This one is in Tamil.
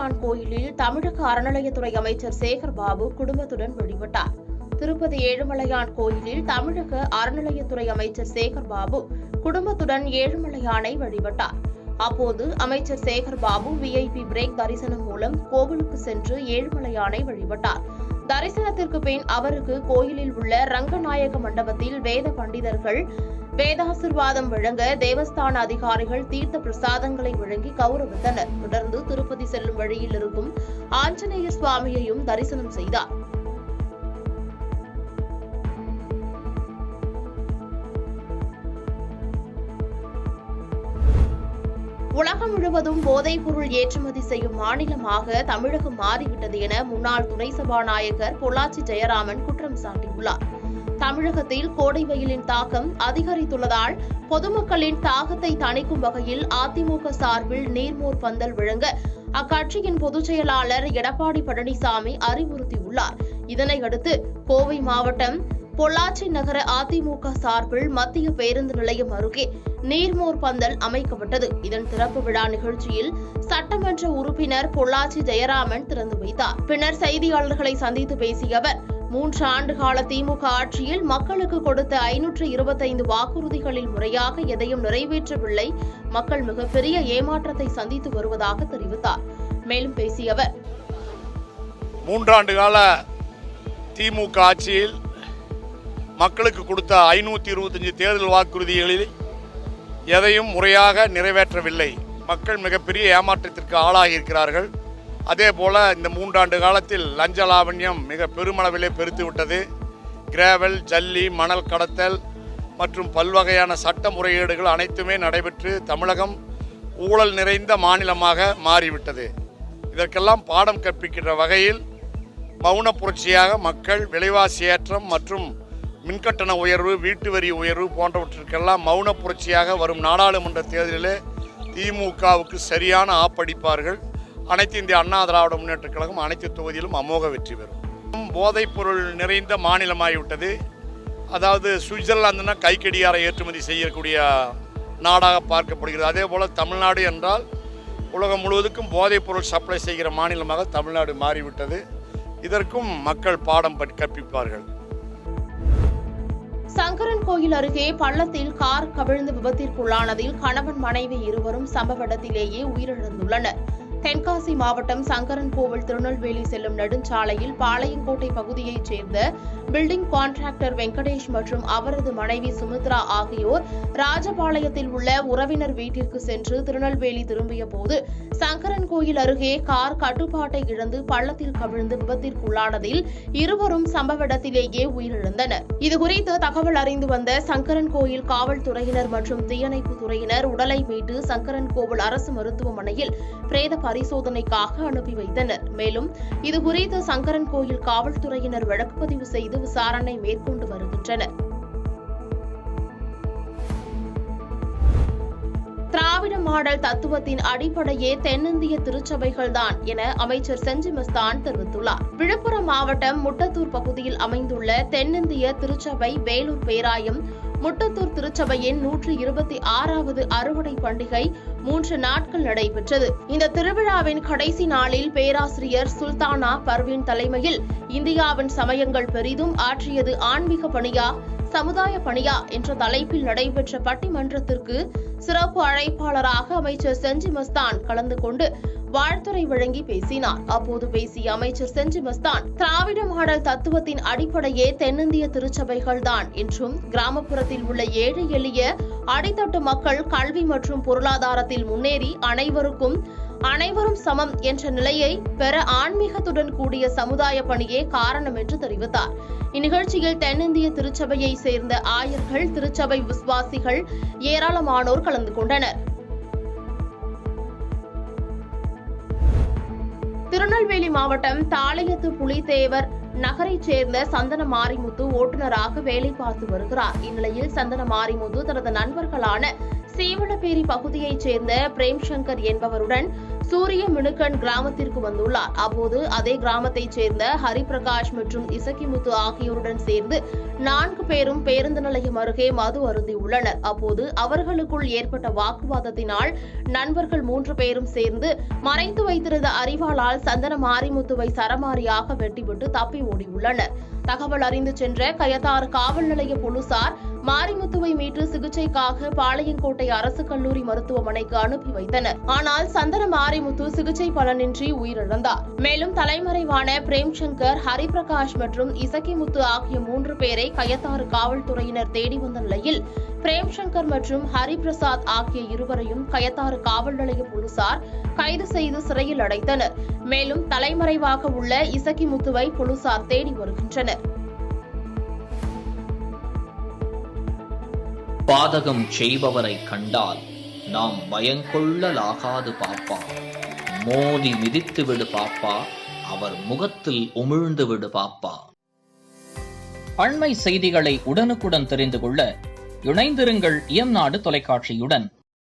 ஏழுமலையான் கோயிலில் தமிழக அறநிலையத்துறை அமைச்சர் சேகர் பாபு குடும்பத்துடன் வழிபட்டார். திருப்பதி ஏழுமலையான் கோயிலில் தமிழக அறநிலையத்துறை அமைச்சர் சேகர் பாபு குடும்பத்துடன் ஏழுமலையானை வழிபட்டார். அப்போது அமைச்சர் சேகர் பாபு VIP பிரேக் தரிசனம் மூலம் கோவிலுக்கு சென்று ஏழுமலையானை வழிபட்டார். தரிசனத்திற்கு பின் அவருக்கு கோயிலில் உள்ள ரங்கநாயக மண்டபத்தில் வேத பண்டிதர்கள் வேதாசிர்வாதம் வழங்க தேவஸ்தான அதிகாரிகள் தீர்த்த பிரசாதங்களை வழங்கி கௌரவித்தனர். தொடர்ந்து திருப்பதி செல்லும் வழியில் இருக்கும் ஆஞ்சநேய சுவாமியையும் தரிசனம் செய்தார். உலகம் முழுவதும் போதைப் பொருள் ஏற்றுமதி செய்யும் மாநிலமாக தமிழகம் மாறிவிட்டது என முன்னாள் துணை சபாநாயகர் பொள்ளாச்சி ஜெயராமன் குற்றம் சாட்டியுள்ளார். தமிழகத்தில் கோடை வெயிலின் தாக்கம் அதிகரித்துள்ளதால் பொதுமக்களின் தாகத்தை தணிக்கும் வகையில் அதிமுக சார்பில் நீர்மோர் பந்தல் வழங்க அக்கட்சியின் பொதுச் செயலாளர் எடப்பாடி பழனிசாமி அறிவுறுத்தியுள்ளார். இதனையடுத்து கோவை மாவட்டம் பொள்ளாச்சி நகர அதிமுக சார்பில் மத்திய பேருந்து நிலையம் அருகே நீர்மோர் பந்தல் அமைக்கப்பட்டது. இதன் திறப்பு விழா நிகழ்ச்சியில் சட்டமன்ற உறுப்பினர் பொள்ளாச்சி ஜெயராமன் திறந்து வைத்தார். பின்னர் செய்தியாளர்களை சந்தித்து பேசிய அவர் 3 ஆண்டுகால திமுக ஆட்சியில் மக்களுக்கு கொடுத்த 525 வாக்குறுதிகளில் முறையாக எதையும் நிறைவேற்றவில்லை, மக்கள் மிகப்பெரிய ஏமாற்றத்தை சந்தித்து வருவதாக தெரிவித்தார். மேலும் பேசிய அவர் 3 ஆண்டுகால திமுக ஆட்சியில் மக்களுக்கு கொடுத்த 525 தேர்தல் வாக்குறுதிகளில் எதையும் முறையாக நிறைவேற்றவில்லை, மக்கள் மிகப்பெரிய ஏமாற்றத்திற்கு ஆளாகியிருக்கிறார்கள். அதே போல் இந்த 3 ஆண்டு காலத்தில் லஞ்ச லாவண்யம் மிக பெருமளவிலே பெருத்துவிட்டது. கிராவல், ஜல்லி, மணல் கடத்தல் மற்றும் பல்வகையான சட்ட முறைகேடுகள் அனைத்துமே நடைபெற்று தமிழகம் ஊழல் நிறைந்த மாநிலமாக மாறிவிட்டது. இதற்கெல்லாம் பாடம் கற்பிக்கின்ற வகையில் மௌன புரட்சியாக மக்கள் விலைவாசி ஏற்றம் மற்றும் மின்கட்டண உயர்வு, வீட்டு வரி உயர்வு போன்றவற்றிற்கெல்லாம் மௌன புரட்சியாக வரும் நாடாளுமன்ற தேர்தலிலே திமுகவுக்கு சரியான ஆப்படிப்பார்கள். அனைத்து இந்திய அண்ணா திராவிட முன்னேற்றக் கழகம் அனைத்து தொகுதியிலும் அமோக வெற்றி பெறும். போதைப் பொருள் நிறைந்த மாநிலமாகிவிட்டது. அதாவது சுவிட்சர்லாந்துனா கைக்கடியாரை ஏற்றுமதி செய்யக்கூடிய நாடாக பார்க்கப்படுகிறது. அதே போல் தமிழ்நாடு என்றால் உலகம் முழுவதுக்கும் போதைப் பொருள் சப்ளை செய்கிற மாநிலமாக தமிழ்நாடு மாறிவிட்டது. இதற்கும் மக்கள் பாடம் கற்பிப்பார்கள். சங்கரன் கோயில் அருகே பள்ளத்தில் கார் கவிழ்ந்து விபத்திற்குள்ளானதில் கணவன் மனைவி இருவரும் சம்பவ இடத்திலேயே உயிரிழந்துள்ளனர். தென்காசி மாவட்டம் சங்கரன் கோவில் திருநெல்வேலி செல்லும் நெடுஞ்சாலையில் பாளையங்கோட்டை பகுதியைச் சேர்ந்த பில்டிங் கான்ட்ராக்டர் வெங்கடேஷ் மற்றும் அவரது மனைவி சுமித்ரா ஆகியோர் ராஜபாளையத்தில் உள்ள உறவினர் வீட்டிற்கு சென்று திருநெல்வேலி திரும்பிய போது சங்கரன் கோயில் அருகே கார் கட்டுப்பாட்டை இழந்து பள்ளத்தில் கவிழ்ந்து விபத்திற்குள்ளானதில் இருவரும் சம்பவ இடத்திலேயே உயிரிழந்தனர். இதுகுறித்து தகவல் அறிந்து வந்த சங்கரன் கோயில் காவல்துறையினர் மற்றும் தீயணைப்பு துறையினர் உடலை மீட்டு சங்கரன் கோவில் அரசு மருத்துவமனையில் பிரேத பரிசோதனைக்காக அனுப்பி வைத்தனர். மேலும் இதுகுறித்து சங்கரன் கோயில் காவல்துறையினர் வழக்கு பதிவு செய்து விசாரணை மேற்கொண்டு வருகின்றனர். திராவிட மாடல் தத்துவத்தின் அடிப்படையே தென்னிந்திய திருச்சபைகள்தான் என அமைச்சர் செஞ்சி மஸ்தான் தெரிவித்துள்ளார். விழுப்புரம் மாவட்டம் முட்டத்தூர் பகுதியில் அமைந்துள்ள தென்னிந்திய திருச்சபை வேலூர் பேராயம் முட்டத்தூர் திருச்சபையின் 126வது அறுவடை பண்டிகை 3 நாட்கள் நடைபெற்றது. இந்த திருவிழாவின் கடைசி நாளில் பேராசிரியர் சுல்தானா பர்வீன் தலைமையில் இந்தியாவின் சமயங்கள் பெரிதும் ஆற்றியது ஆன்மீக பணியா சமுதாய பணியா என்ற தலைப்பில் நடைபெற்ற பட்டிமன்றத்திற்கு சிறப்பு அழைப்பாளராக அமைச்சர் செஞ்சி மஸ்தான் கலந்து கொண்டு வாழ்த்துரை வழங்கி பேசினார். அப்போது பேசிய அமைச்சர் செஞ்சி மஸ்தான் திராவிட மாடல் தத்துவத்தின் அடிப்படையே தென்னிந்திய திருச்சபைகள்தான் என்றும் கிராமப்புறத்தில் உள்ள ஏழை எளிய அடித்தட்டு மக்கள் கல்வி மற்றும் பொருளாதாரத்தில் முன்னேறி அனைவரும் சமம் என்ற நிலையை பெற ஆன்மீகத்துடன் கூடிய சமுதாய பணியே காரணம் என்று தெரிவித்தார். இந்நிகழ்ச்சியில் தென்னிந்திய திருச்சபையை சேர்ந்த ஆயர்கள், திருச்சபை விசுவாசிகள் ஏராளமானோர் கலந்து கொண்டனர். திருநெல்வேலி மாவட்டம் தாளையத்து புலிதேவர் நகரைச் சேர்ந்த சந்தன மாரிமுத்து ஓட்டுநராக வேலை பார்த்து வருகிறார். இந்நிலையில் சந்தன மாரிமுத்து தனது நண்பர்களான சீவனப்பேரி பகுதியைச் சேர்ந்த பிரேம்சங்கர் என்பவருடன் சூரிய மினுக்கன் கிராமத்திற்கு வந்துள்ளார். அப்போது அதே கிராமத்தைச் சேர்ந்த ஹரிபிரகாஷ் மற்றும் இசக்கிமுத்து ஆகியோருடன் சேர்ந்து 4 பேரும் பேருந்து நிலையம் அருகே மது அருந்தியுள்ளனர். அப்போது அவர்களுக்குள் ஏற்பட்ட வாக்குவாதத்தினால் நண்பர்கள் 3 பேரும் சேர்ந்து மறைத்து வைத்திருந்த அரிவாளால் சந்தன மாரிமுத்துவை சரமாரியாக வெட்டிவிட்டு தப்பி ஓடியுள்ளனர். தகவல் அறிந்து சென்ற கயத்தாறு காவல் நிலைய போலீசார் மாரிமுத்துவை மீட்டு சிகிச்சைக்காக பாளையங்கோட்டை அரசு கல்லூரி மருத்துவமனைக்கு அனுப்பி வைத்தனர். ஆனால் சந்தன மாரிமுத்து சிகிச்சை பலனின்றி உயிரிழந்தார். மேலும் தலைமறைவான பிரேம்சங்கர், ஹரிபிரகாஷ் மற்றும் இசக்கிமுத்து ஆகிய 3 பேரை கயத்தாறு காவல்துறையினர் தேடி வந்த நிலையில் பிரேம்சங்கர் மற்றும் ஹரிபிரசாத் ஆகிய இருவரையும் கயத்தாறு காவல் நிலைய போலீசார் கைது செய்து சிறையில் அடைத்தனர். மேலும் தலைமறைவாக உள்ள இசக்கிமுத்துவை போலீசார் தேடி வருகின்றனர். பாதகம் செய்பவரை கண்டால் நாம் பயங்கொள்ளலாகாது பாப்பா. மோதி மிதித்து விடு பாப்பா, அவர் முகத்தில் உமிழ்ந்து விடு பாப்பா. அண்மை செய்திகளை உடனுக்குடன் தெரிந்து கொள்ள இணைந்திருங்கள் இயம்நாடு தொலைக்காட்சியுடன்.